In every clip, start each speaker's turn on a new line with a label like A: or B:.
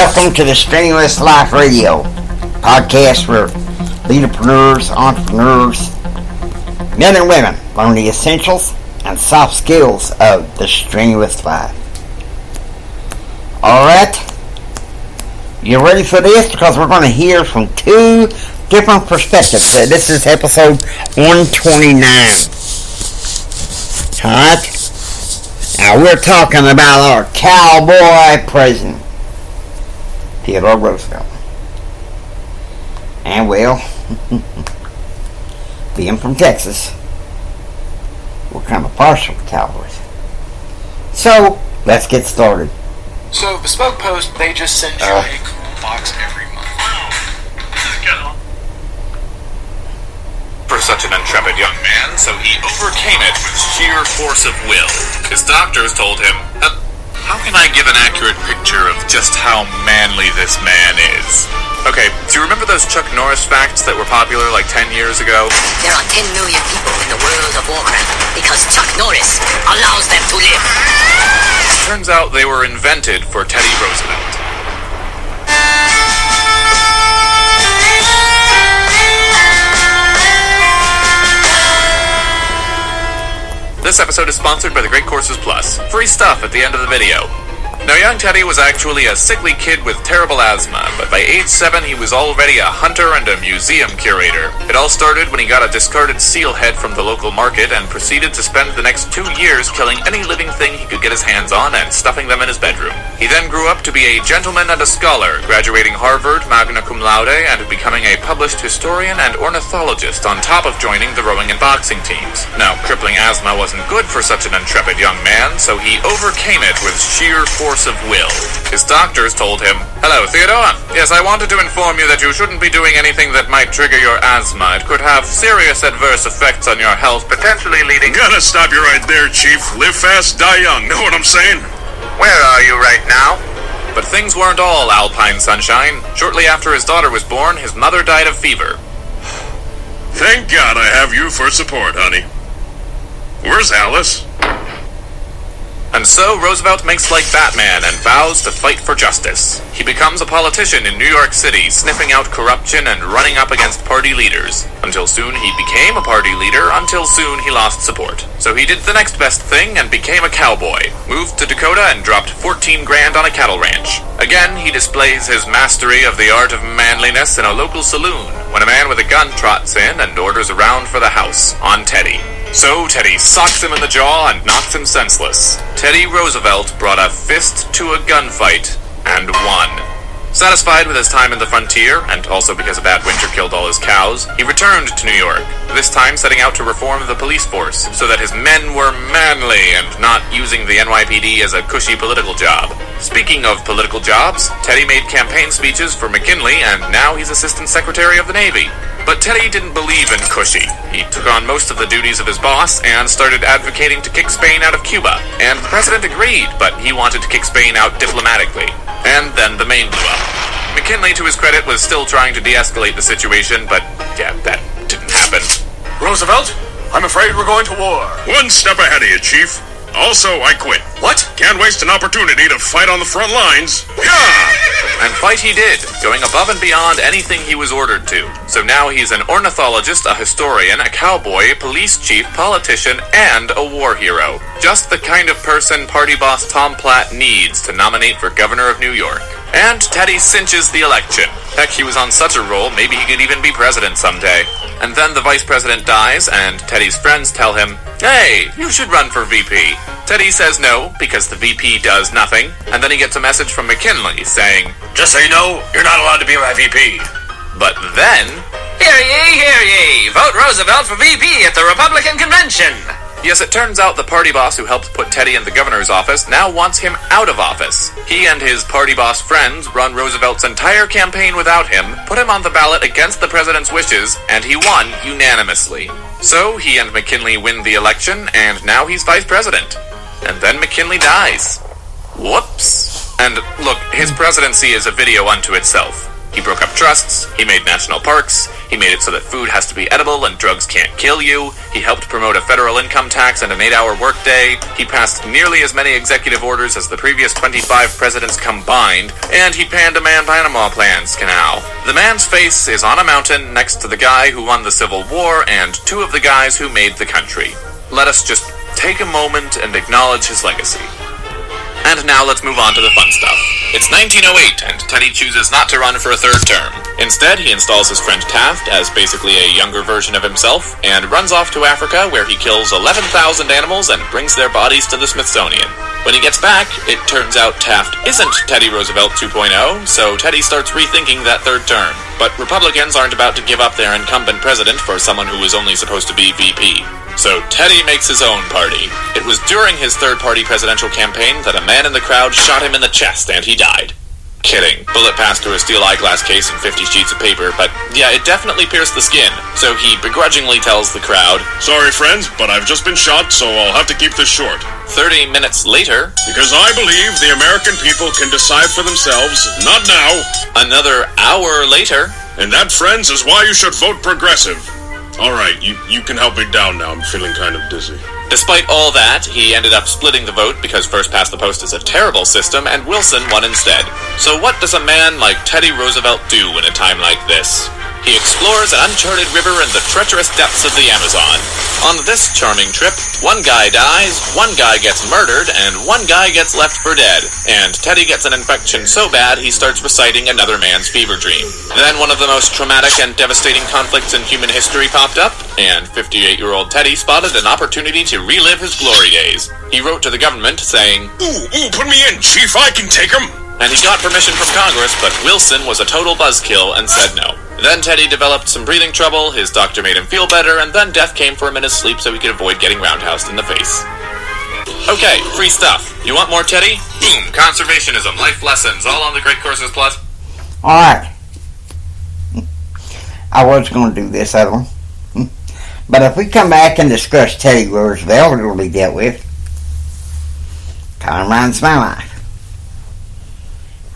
A: Welcome to the Strenuous Life Radio podcast where leaderpreneurs, entrepreneurs, men and women learn the essentials and soft skills of the strenuous life. Alright, you ready for this? Because we're going to hear from two different perspectives. This is episode 129. Alright? Now we're talking about our cowboy president, Theodore Roosevelt. And well, being from Texas, we're kind of partial to cowboys. So, let's get started.
B: So, Bespoke Post, they just send you a cool box every month.
C: For such an intrepid young man, so he overcame it with sheer force of will. His doctors told him, how can I give an accurate picture of just how manly this man is? Okay, do you remember those Chuck Norris facts that were popular like 10 years ago?
D: There are 10 million people in the world of Warcraft because Chuck Norris allows them to live.
C: Turns out they were invented for Teddy Roosevelt. This episode is sponsored by the Great Courses Plus. Free stuff at the end of the video. Now, young Teddy was actually a sickly kid with terrible asthma, but by age 7 he was already a hunter and a museum curator. It all started when he got a discarded seal head from the local market and proceeded to spend the next 2 years killing any living thing he could get his hands on and stuffing them in his bedroom. He then grew up to be a gentleman and a scholar, graduating Harvard magna cum laude and becoming a published historian and ornithologist on top of joining the rowing and boxing teams. Now, crippling asthma wasn't good for such an intrepid young man, so he overcame it with sheer force of will. His doctors told him, "Hello, Theodore. Yes, I wanted to inform you that you shouldn't be doing anything that might trigger your asthma. It could have serious adverse effects on your health, potentially leading..."
E: Gotta stop you right there, Chief. Live fast, die young. Know what I'm saying?
C: Where are you right now? But things weren't all alpine sunshine. Shortly after his daughter was born, his mother died of fever.
E: Thank God I have you for support, honey. Where's Alice?
C: And so Roosevelt makes like Batman and vows to fight for justice. He becomes a politician in New York City, sniffing out corruption and running up against party leaders. Until soon he became a party leader, until soon he lost support. So he did the next best thing and became a cowboy. Moved to Dakota and dropped 14 grand on a cattle ranch. Again, he displays his mastery of the art of manliness in a local saloon, when a man with a gun trots in and orders a round for the house on Teddy. So Teddy socks him in the jaw and knocks him senseless. Teddy Roosevelt brought a fist to a gunfight and won. Satisfied with his time in the frontier, and also because a bad winter killed all his cows, he returned to New York, this time setting out to reform the police force, so that his men were manly and not using the NYPD as a cushy political job. Speaking of political jobs, Teddy made campaign speeches for McKinley, and now he's Assistant Secretary of the Navy. But Teddy didn't believe in cushy. He took on most of the duties of his boss and started advocating to kick Spain out of Cuba. And the president agreed, but he wanted to kick Spain out diplomatically. And then the Maine blew up. McKinley, to his credit, was still trying to de-escalate the situation, but yeah, that didn't happen.
E: Roosevelt, I'm afraid we're going to war. One step ahead of you, Chief. Also, I quit.
B: What?
E: Can't waste an opportunity to fight on the front lines. Yeah!
C: And fight he did, going above and beyond anything he was ordered to. So now he's an ornithologist, a historian, a cowboy, a police chief, politician, and a war hero. Just the kind of person party boss Tom Platt needs to nominate for governor of New York. And Teddy cinches the election. Heck, he was on such a roll, maybe he could even be president someday. And then the vice president dies, and Teddy's friends tell him, "Hey, you should run for VP." Teddy says no, because the VP does nothing, and then he gets a message from McKinley saying,
E: "Just so you know, you're not allowed to be my VP."
C: But then...
D: Hear ye, vote Roosevelt for VP at the Republican Convention.
C: Yes, it turns out the party boss who helped put Teddy in the governor's office now wants him out of office. He and his party boss friends run Roosevelt's entire campaign without him, put him on the ballot against the president's wishes, and he won unanimously. So he and McKinley win the election, and now he's vice president. And then McKinley dies. Whoops. And look, his presidency is a video unto itself. He broke up trusts, he made national parks, he made it so that food has to be edible and drugs can't kill you, he helped promote a federal income tax and an 8-hour workday, he passed nearly as many executive orders as the previous 25 presidents combined, and he panned a man-Panama Plans canal. The man's face is on a mountain next to the guy who won the Civil War and two of the guys who made the country. Let us just take a moment and acknowledge his legacy. And now let's move on to the fun stuff. It's 1908, and Teddy chooses not to run for a third term. Instead, he installs his friend Taft as basically a younger version of himself, and runs off to Africa where he kills 11,000 animals and brings their bodies to the Smithsonian. When he gets back, it turns out Taft isn't Teddy Roosevelt 2.0, so Teddy starts rethinking that third term. But Republicans aren't about to give up their incumbent president for someone who was only supposed to be VP. So Teddy makes his own party. It was during his third-party presidential campaign that a man in the crowd shot him in the chest and he died. Kidding. Bullet passed through a steel eyeglass case and 50 sheets of paper, but yeah, it definitely pierced the skin. So he begrudgingly tells the crowd,
E: Sorry, friends, but I've just been shot, so I'll have to keep this short.
C: 30 minutes later,
E: Because I believe the American people can decide for themselves, not now.
C: another hour later,
E: And that, friends, is why you should vote progressive. Alright, you can help me down now. I'm feeling kind of dizzy.
C: despite all that, he ended up splitting the vote because first past the post is a terrible system and Wilson won instead. So what does a man like Teddy Roosevelt do in a time like this? He explores an uncharted river in the treacherous depths of the Amazon. On this charming trip, one guy dies, one guy gets murdered, and one guy gets left for dead. And Teddy gets an infection so bad he starts reciting another man's fever dream. Then one of the most traumatic and devastating conflicts in human history popped up, and 58-year-old Teddy spotted an opportunity to relive his glory days. He wrote to the government saying,
E: Ooh, put me in, Chief, I can take him.
C: And he got permission from Congress, but Wilson was a total buzzkill and said no. Then Teddy developed some breathing trouble, his doctor made him feel better, and then death came for him in his sleep so he could avoid getting roundhoused in the face. Okay, free stuff. You want more, Teddy? Boom, conservationism, life lessons, all on the Great Courses Plus.
A: Alright. I was going to do this other one. But if we come back and discuss Teddy Roosevelt, it will be dealt with. Kind of reminds my life.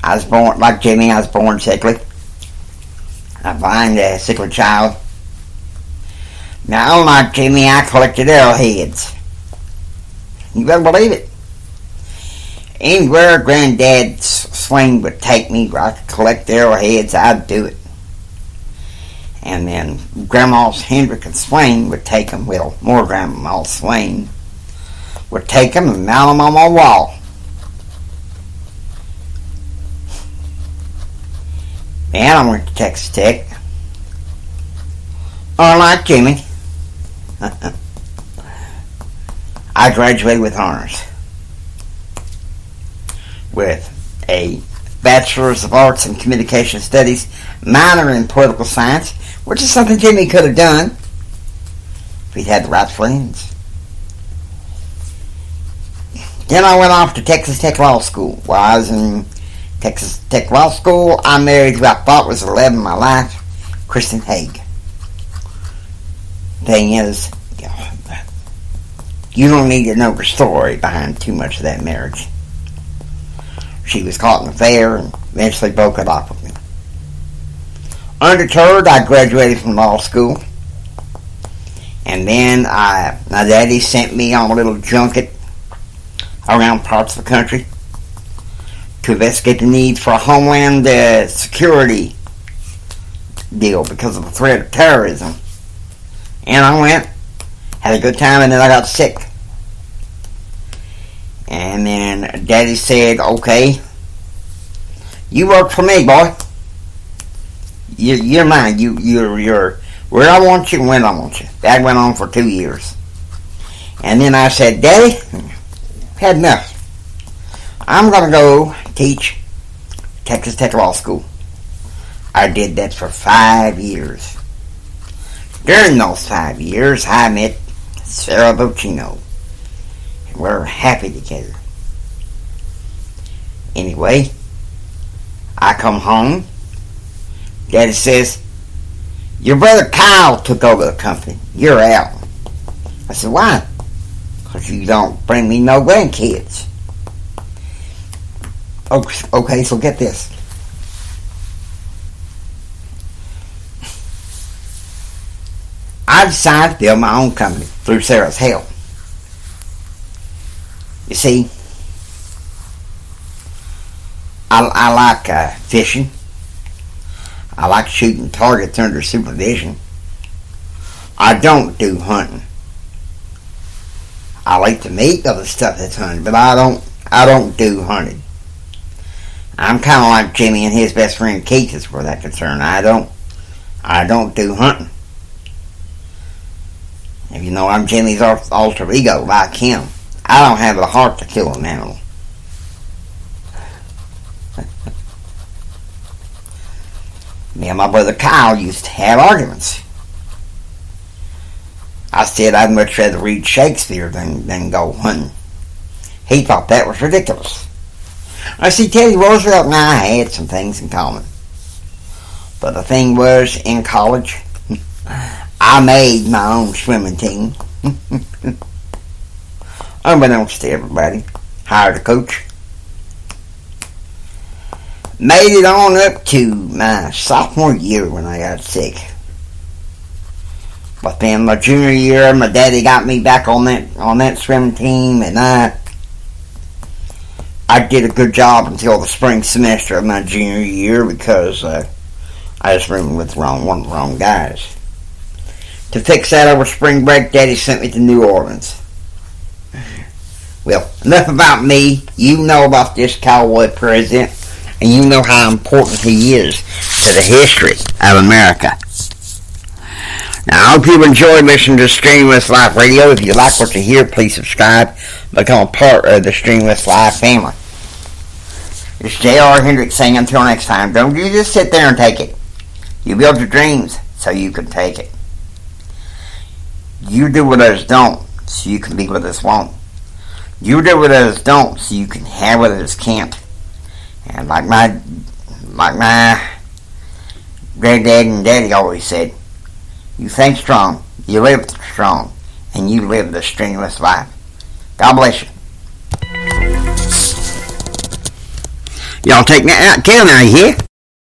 A: I was born, like Jimmy, I was born sickly. I find a sickly child. Now, unlike Jimmy, I collected arrowheads. You better believe it. Anywhere Granddad's swing would take me where I could collect arrowheads, I'd do it. And then Grandma's Hendrick and swing would take them, well, more Grandma's swing would take them and mount them on my wall. And I went to Texas Tech. Unlike Jimmy, I graduated with honors. With a Bachelor's of Arts in Communication Studies, minor in Political Science, which is something Jimmy could have done if he'd had the right friends. Then I went off to Texas Tech Law School. While I was in Texas Tech Law School, I married who I thought was the love of my life, Kristen Haig. Thing is, you don't need to know the story behind too much of that marriage. She was caught in an affair and eventually broke it off with me. Undeterred, I graduated from law school. And then my daddy sent me on a little junket around parts of the country to investigate the need for a homeland security deal because of the threat of terrorism. And I went, had a good time, and then I got sick. And then Daddy said, okay, you work for me, boy. You're mine. You're where I want you and when I want you. That went on for 2 years. And then I said, Daddy, I've had enough. I'm going to go teach Texas Tech Law School. I did that for 5 years. During those 5 years, I met Sarah Bocino. And we're happy together. Anyway, I come home. Daddy says, your brother Kyle took over the company. You're out. I said, why? Because you don't bring me no grandkids. Okay, so get this. I decided to build my own company through Sarah's help. You see, I like fishing. I like shooting targets under supervision. I don't do hunting. I like the meat of the stuff that's hunted, but I don't do hunting. I'm kind of like Jimmy and his best friend Keith as far as that's concerned. I don't do hunting. If you know, I'm Jimmy's alter ego, like him. I don't have the heart to kill an animal. Me and my brother Kyle used to have arguments. I said I'd much rather read Shakespeare than go hunting. He thought that was ridiculous. I see, Teddy Roosevelt and I had some things in common. But the thing was, in college, I made my own swimming team. Unbeknownst to everybody. Hired a coach. Made it on up to my sophomore year when I got sick. But then my junior year, my daddy got me back on that swimming team, and I did a good job until the spring semester of my junior year because I was rooming with one of the wrong guys. To fix that over spring break, Daddy sent me to New Orleans. Well, enough about me. You know about this cowboy president, and you know how important he is to the history of America. Now, I hope you enjoy listening to Stream West Life Radio. If you like what you hear, please subscribe. Become a part of the Stream West Life family. It's J.R. Hendrick saying until next time, don't you just sit there and take it. You build your dreams so you can take it. You do what others don't so you can be what others won't. You do what others don't so you can have what others can't. And like my granddad and daddy always said, you think strong, you live strong, and you live the strenuous life. God bless you. Y'all take care now, you hear?